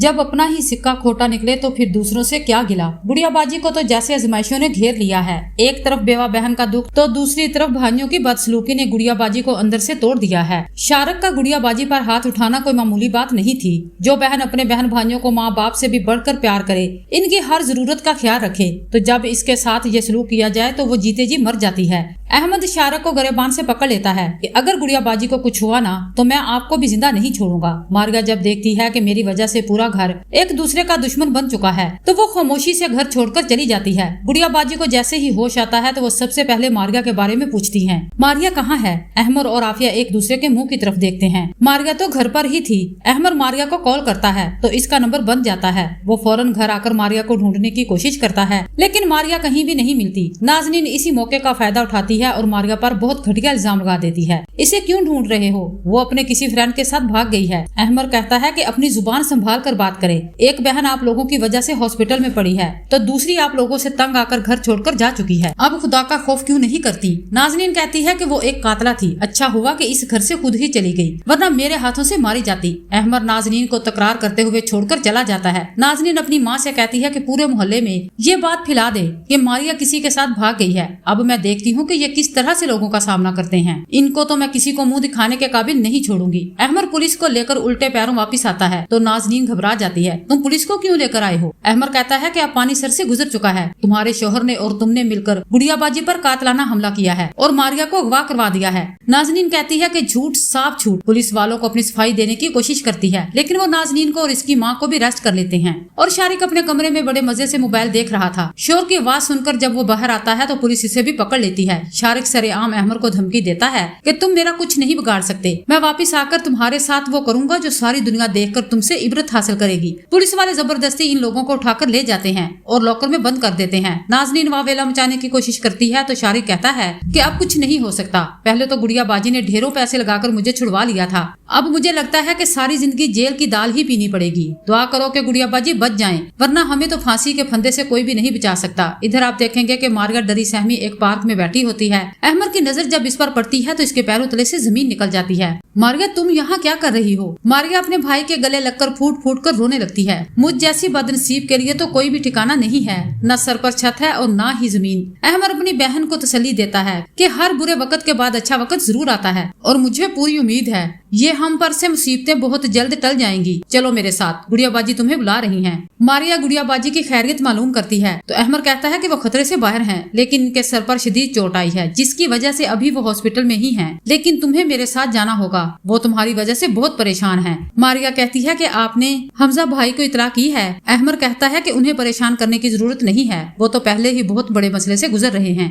जब अपना ही सिक्का खोटा निकले तो फिर दूसरों से क्या गिला। गुड़िया बाजी को तो जैसे आजमाइशों ने घेर लिया है। एक तरफ बेवा बहन का दुख तो दूसरी तरफ भाइयों की बदसलूकी ने गुड़िया बाजी को अंदर से तोड़ दिया है। शाहरुख का गुड़िया बाजी पर हाथ उठाना कोई मामूली बात नहीं थी। जो बहन अपने बहन भाइयों को माँ बाप से भी बढ़कर प्यार करे, इनकी हर जरूरत का ख्याल रखे, तो जब इसके साथ ये सलूक किया जाए तो वो जीते जी मर जाती है। अहमद शाहरुख को गरेबान से पकड़ लेता है कि अगर गुड़िया बाजी को कुछ हुआ ना तो मैं आपको भी जिंदा नहीं छोड़ूंगा। मारिया जब देखती है कि मेरी वजह से पूरा घर एक दूसरे का दुश्मन बन चुका है तो वो खामोशी से घर छोड़कर चली जाती है। गुड़िया बाजी को जैसे ही होश आता है तो वो सबसे पहले मारिया के बारे में पूछती है। मारिया कहाँ है? अहमद और आफिया एक दूसरे के मुंह की तरफ देखते हैं। मारिया तो घर पर ही थी। अहमद मारिया को कॉल करता है तो इसका नंबर बंद जाता है। वो फौरन घर आकर मारिया को ढूंढने की कोशिश करता है, लेकिन मारिया कहीं भी नहीं मिलती। नाज़नीन इसी मौके का फायदा उठाती है और मारिया पर बहुत घटिया इल्जाम लगा देती है। इसे क्यों ढूंढ रहे हो? वो अपने किसी फ्रेंड के साथ भाग गई है। अहमद कहता है कि अपनी जुबान संभाल कर बात करे। एक बहन आप लोगों की वजह से हॉस्पिटल में पड़ी है तो दूसरी आप लोगों से तंग आकर घर छोड़कर जा चुकी है। अब खुदा का खौफ क्यों नहीं करती? नाज़नीन कहती है कि वो एक कातला थी। अच्छा हुआ कि इस घर से खुद ही चली गई, वरना मेरे हाथों से मारी जाती। अहमद नाज़नीन को तकरार करते हुए छोड़कर चला जाता है। नाज़नीन अपनी माँ से कहती है कि पूरे मोहल्ले में ये बात फैला दे कि मारिया किसी के साथ भाग गई है। अब मैं देखती हूँ कि ये किस तरह से लोगों का सामना करते हैं। इनको तो मैं किसी को मुंह दिखाने के काबिल नहीं छोड़ूंगी। अहमद पुलिस को लेकर उल्टे पैरों वापस आता है तो नाज़नीन घबरा जाती है। तुम पुलिस को क्यों लेकर आए हो? अहमद कहता है कि अब पानी सर से गुजर चुका है। तुम्हारे शोहर ने और तुमने मिलकर गुड़िया बाजी पर कातलाना हमला किया है और मारिया को अगवा करवा दिया है। नाज़नीन कहती है कि झूठ साफ झूठ। पुलिस वालों को अपनी सफाई देने की कोशिश करती है, लेकिन वो नाज़नीन को और इसकी माँ को भी अरेस्ट कर लेते हैं। और शारिक अपने कमरे में बड़े मजे से मोबाइल देख रहा था। शोर की आवाज सुनकर जब वो बाहर आता है तो पुलिस इसे भी पकड़ लेती है। शारिक सरेआम अहमद को धमकी देता है कि तुम मेरा कुछ नहीं बिगाड़ सकते। मैं वापस आकर तुम्हारे साथ वो करूंगा जो सारी दुनिया देखकर तुमसे इबरत हासिल करेगी। पुलिस वाले जबरदस्ती इन लोगों को उठाकर ले जाते हैं और लॉकर में बंद कर देते हैं। नाज़नीन वावेला मचाने की कोशिश करती है तो शारिक कहता है कि अब कुछ नहीं हो सकता। पहले तो गुड़िया बाजी ने ढेरों पैसे लगाकर मुझे छुड़वा लिया था, अब मुझे लगता है कि सारी जिंदगी जेल की दाल ही पीनी पड़ेगी। दुआ करो कि गुड़िया बाजी बच जाएं, वरना हमें तो फांसी के फंदे से कोई भी नहीं बचा सकता। इधर आप देखेंगे कि मारिया डरी सहमी एक पार्क में बैठी होती है। अहमद की नजर जब इस पर पड़ती है तो इसके पैरों तले से जमीन निकल जाती है। मारिया तुम यहाँ क्या कर रही हो? मारिया अपने भाई के गले लगकर फूट फूट कर रोने लगती है। मुझ जैसी बदनसीब के लिए तो कोई भी ठिकाना नहीं है, न सर पर छत है और न ही जमीन। अहमद अपनी बहन को तसल्ली देता है कि हर बुरे वक्त के बाद अच्छा वक्त जरूर आता है और मुझे पूरी उम्मीद है ये हम पर से मुसीबतें बहुत जल्द टल जाएंगी। चलो मेरे साथ, गुड़िया बाजी तुम्हें बुला रही हैं। मारिया गुड़िया बाजी की खैरियत मालूम करती है तो अहमद कहता है कि वो खतरे से बाहर हैं, लेकिन इनके सर पर शदीद चोट आई है जिसकी वजह से अभी वो हॉस्पिटल में ही हैं। लेकिन तुम्हें मेरे साथ जाना होगा, वो तुम्हारी वजह से बहुत परेशान हैं। मारिया कहती है कि आपने हमजा भाई को इतला की है। अहमद कहता है कि उन्हें परेशान करने की जरूरत नहीं है, वो तो पहले ही बहुत बड़े मसले से गुजर रहे हैं।